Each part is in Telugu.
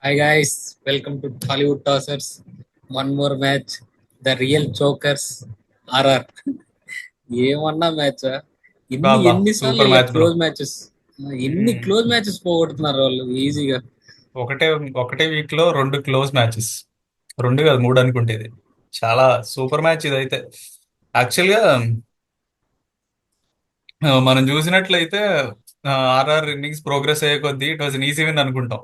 Hi guys, welcome to Hollywood Tossers. One more match. The real chokers RR. ఏమన్నా మ్యాచ్ ఎన్ని బాబా ఎన్నిసార్లు సూపర్ ఇలా మ్యాచ్ బ్రో. క్లోజ్ మ్యాచెస్ ఎన్ని మ్మ్. క్లోజ్ మ్యాచెస్ పోగొడుతున్నారు వాళ్ళు ఈజీగా. ఒకటే ఒకటే వీక్ లో రెండు క్లోజ్ మ్యాచెస్. రెండు కాదు, మూడు అనుకుంటేది. చాలా సూపర్ మ్యాచ్ ఇదైతే. యాక్చువల్ గా మనం చూసినట్లయితే ఆర్ఆర్ ఇన్నింగ్స్ ప్రోగ్రెస్ అయ్యే కొద్దీ ఇట్ వాజ్ ఈజీ విన్ అనుకుంటాం.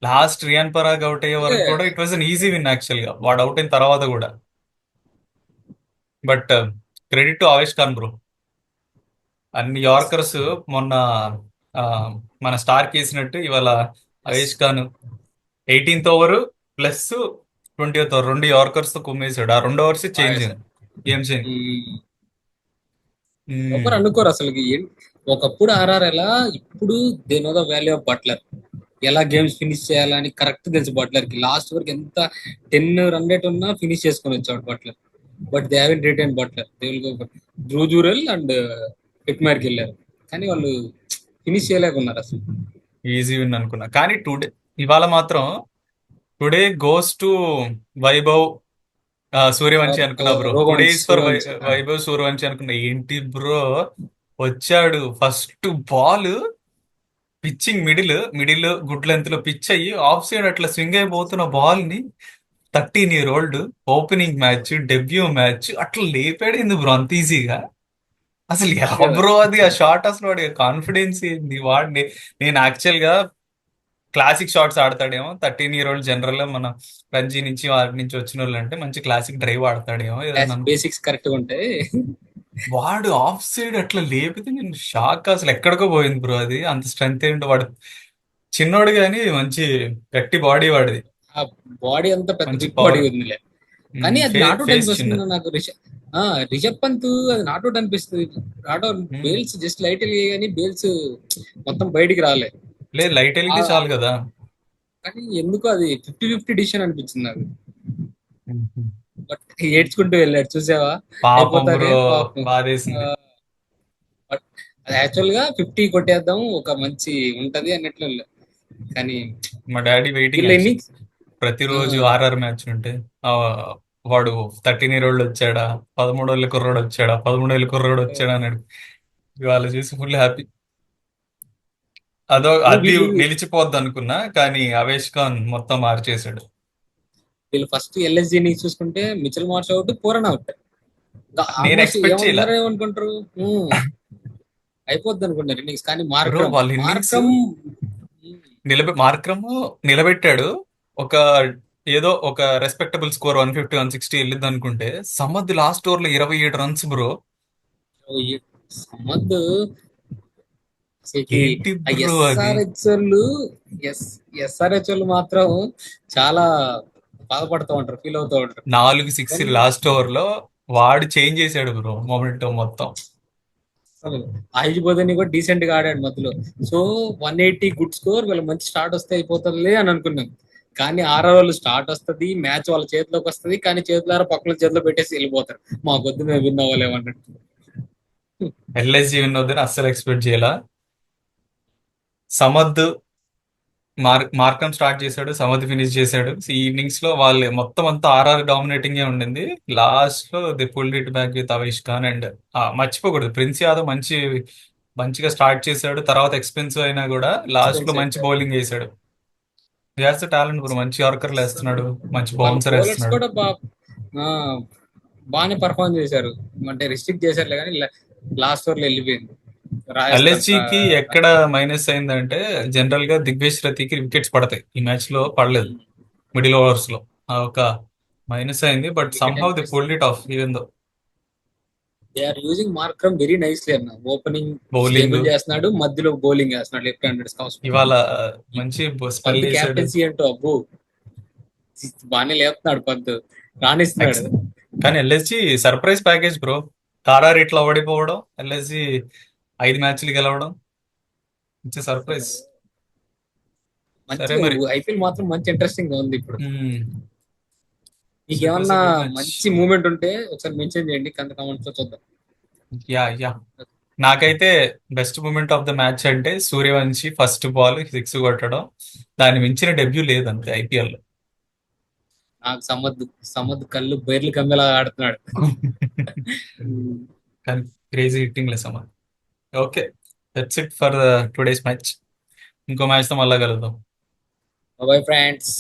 లాస్ట్ రియాన్ పరాగ్ అవుట్ అయ్యే అంటే వరకు కూడా it was an easy win actual గా, వాడు అవుట్ అయిన తర్వాత కూడా. But credit to Avesh Khan bro. అన్ని యార్కర్స్ మొన్న ఆ, మన స్టార్ కేసినట్టు ఇవాళ yes. Avesh Khan 18th over plus 20th over రెండు యార్కర్స్ తో కుమ్మేశాడు. ఆ రెండు ఓవర్స్ చేంజ్ గేమ్ చేంజ్. ఎవరు అనుకోరు అసలుకి ఒకప్పుడు ఆర్ఆర్ ఎలా, ఇప్పుడు they know the value of Buttler. ఎలా గేమ్స్ ఫినిష్ చేయాలని కరెక్ట్ తెలుసు బట్లర్ కి. లాస్ట్ వరకు ఎంత 10 రన్ రేట్ ఉన్నా ఫినిష్ చేసుకొని వచ్చాడు Buttler. But they haven't retain Buttler. They will go Dhruv Jurel and హిట్మైర్కి వెళ్ళారు, కానీ వాళ్ళు ఫినిష్ చేయలేకున్నారు అసలు. ఈజీ విన్ అనుకున్నా, కానీ ఇవాళ మాత్రం today goes to Vaibhav Suryavanshi అనుకున్నా bro. Today Rogavansh is for Suryavansh. Vaibhav Suryavanshi అనుకున్నా. ఏంటి బ్రో, వచ్చాడు first ball pitching middle good length లో పిచ్ అయ్యి ఆఫ్ సైడ్ అట్లా స్వింగ్ అయిపోతున్న బాల్ ని 13 year old opening match, debut match అట్లా లేపాడింది బ్రో అంత ఈజీగా. అసలు ఎలా కదా. బ్రో అది ఆ షాట్, అసలు వాడి కాన్ఫిడెన్స్ ఏంది వాడిని. నేను యాక్చువల్ గా క్లాసిక్ షాట్స్ ఆడతాడేమో 13 year old. జనరల్ గా మన రంజీ నుంచి వాటి నుంచి వచ్చిన వాళ్ళు అంటే మంచి క్లాసిక్ డ్రైవ్ ఆడతాడేమో ఏదన్నా అనుకో. బేసిక్స్ కరెక్ట్ గా ఉంటాయి. వాడు ఆఫ్ సైడ్ అట్లా లేపితే నేను షాక్. అసలు ఎక్కడికో పోయింది బ్రో అది. అంత స్ట్రెంత్ ఏంటో వాడు. చిన్నోడు కానీ మంచి గట్టి బాడీ వాడిది. ఆ బాడీ అంతా పెద్ద మంచి బిగ్ బాడీ పవర్. ఉందిలే. కానీ అది నాట్అవుట్ ఫేస్ అనిపిస్తుంది చిన్నది. నాకు. రిషబ్ పంత్ అది నాట్అవుట్ అనిపిస్తుంది. నాట్అవుట్ ఉమ్. బేల్స్ జస్ట్ లైట్ కానీ బేల్స్ మొత్తం బయటికి రాలే. లేదు, లైట్ వెలిగితే ఆ- చాలు కదా. కానీ ఎందుకో అది 50-50 డిసిషన్ అనిపించింది నాకు. ఉమ్. బట్ ఏడ్చుకుంటూ వెళ్ళాడు చూసావా. పాపం అయిపోతానే బ్రో, పాపం. బాధేసింది. బట్ అది యాక్చువల్ గా 50 కొట్టేద్దాం ఒక మంచి ఉంటది అన్నట్లు వెళ్ళాడు. కానీ మా డాడీ వెయిటింగ్ వీళ్ళ యాక్చువల్. ఇన్నింగ్స్ ప్రతిరోజు ఆర్ఆర్ మ్యాచ్ ఉంటే ఆ, వాడు 13 year old వచ్చాడా, 13 ఏళ్ళ కుర్రోడు వచ్చాడా, 13 ఏళ్ళ కుర్రోడు వచ్చాడా అన్నాడు. ఇవాళ చూసి ఫుల్ హ్యాపీ. అది వీళ్ళు నిలిచిపోద్ది అనుకున్నా, కానీ అవేష్ ఖాన్ మొత్తం మార్చేశాడు. వీళ్ళు ఫస్ట్ ఎల్ఎస్జి ని చూసుకుంటే Mitchell Marsh out, Pooran out. నేను ఆల్మోస్ట్ ఎక్స్పెక్ట్ చేయలే ఏమనుకున్నారు ఏమనుకుంటారు. అయిపోద్ది అనుకుంటారు ఇన్నింగ్స్, కానీ బ్రో. మార్క్రమ్ వాళ్ళ ఇన్నింగ్స్ మార్క్రమ్ మార్క్రమ్ నిలబెట్టాడు. ఒక ఏదో ఒక రెస్పెక్టబుల్ స్కోర్ 150 160 వెళ్ళింది అనుకుంటే, సమద్ లాస్ట్ ఓవర్ లో 27 runs బ్రో. సమద్ అసలుకి. ఏంటి ఆ బ్రో అది. ఎస్ఆర్హెచ్ వాళ్ళు, ఎస్ ఎస్ఆర్హెచ్ వాళ్ళు మాత్రం చాలా బాధపడుతూ ఉంటారు, ఫీల్ అవుతూ ఉంటారు. 4 6 కానీ లాస్ట్ ఓవర్ లో వాడు చేంజ్ చేశాడు బ్రో మొమెంటం మొత్తం. అసలు ఆయుష్ బోధని కూడా డీసెంట్ గా ఆడాడు మధ్యలో. సో 180 గుడ్ స్కోర్, వీళ్ళు మంచి స్టార్ట్ వస్తే అయిపోతుందిలే అని అనుకున్నాం. కానీ ఆర్ఆర్ వాళ్ళు స్టార్ట్ వస్తుంది, మ్యాచ్ వాళ్ళ చేతిలోకి వస్తుంది, కానీ చేతులారా పక్కన చేతిలో పెట్టేసి వెళ్ళిపోతారు. మా కొద్ది మేము విన్ అవ్వలేమన్నట్టు. ఎల్ఎస్జి విన్ అవుతుందని అస్సలు ఎక్స్పెక్ట్ చేయాల. సమద్ మార్కం స్టార్ట్ చేశాడు, సమద్ ఫినిష్ చేశాడు. ఈ ఇన్నింగ్స్ లో వాళ్ళు మొత్తం అంతా ఆర్ఆర్ డామినేటింగ్ ఉండింది. లాస్ట్ లో the pulled it back with Avesh Khan and మర్చిపోకూడదు ప్రిన్స్ యాదవ్ మంచిగా స్టార్ట్ చేశాడు. తర్వాత ఎక్స్పెన్సివ్ అయినా కూడా లాస్ట్ లో ఎక్స్పెన్స్ మంచి అయిపోయారు. బౌలింగ్ వేశాడు. Has talent bro. మంచి యార్కర్లు వేస్తున్నాడు, మంచి వాళ్ళ బౌన్సర్ బౌలర్స్ వేస్తున్నాడు. కూడా బాగానే పర్ఫార్మ్ చేశారు. అంటే రిస్ట్రిక్ట్ చేశారులే, కానీ లాస్ట్ ఓవర్ లో వెళ్ళిపోయింది రాజస్థాన్. ఎల్ఎస్జికి ఎక్కడ మైనస్ అయిందంటే, జనరల్ గా దిగ్వేష్ రతికి వికెట్స్ పడతాయి. ఈ మ్యాచ్ లో పడలేదు. మిడిల్ ఓవర్స్ లో ఒక మైనస్ అయింది. But wicket somehow the pulled it off even though. They are using Markram very nicely అన్న. ఓపెనింగ్ బౌలింగ్ స్టేబుల్ చేస్తున్నాడు, మధ్యలో బౌలింగ్ వేస్తున్నాడు లెఫ్ట్ హ్యాండెడ్ ఇవాళ మంచి స్పెల్ పంత్ చేశాడు. క్యాప్టెన్సీ అంటూ అబ్బో బాగానే లేపుతున్నాడు పంత్, రాణిస్తున్నాడు. ఎక్స్- కానీ ఎల్ఎస్జి సర్ప్రైజ్ ప్యాకేజ్ బ్రో. తారార్ ఇట్లా ఓడిపోవడం, ఎల్ఎస్జి 5 మ్యాచ్లు గెలవడం, ఇట్స్ సర్ప్రైజ్. సరే మంచిగా మరి. ఐపీఎల్ మాత్రం మంచి ఇంట్రెస్టింగ్ గా ఉంది ఇప్పుడు. మీకు ఇట్ వాస్ ఏమన్నా అ గుడ్ మ్యాచ్. మంచి మూమెంట్ ఉంటే ఒకసారి మెన్షన్ చేయండి, కింద కామెంట్స్ లో చూద్దాం. Yeah yeah. నాకైతే best moment of the match అంటే సూర్యవంశి ఫస్ట్ బాల్ సిక్స్ కొట్టడం. దాన్ని మించిన డెబ్యూ లేదు అంతే ఐపీఎల్ లో. నాకు సమద్ సమద్ కళ్ళు బయర్లు కమ్మేలా ఆడుతున్నాడు. కానీ క్రేజీ హిట్టింగ్ లెస్ అమ్మా. Okay, that's it for today's match. ఇంకో మ్యాచ్ తో మళ్ళా కలుద్దాం. Bye friends.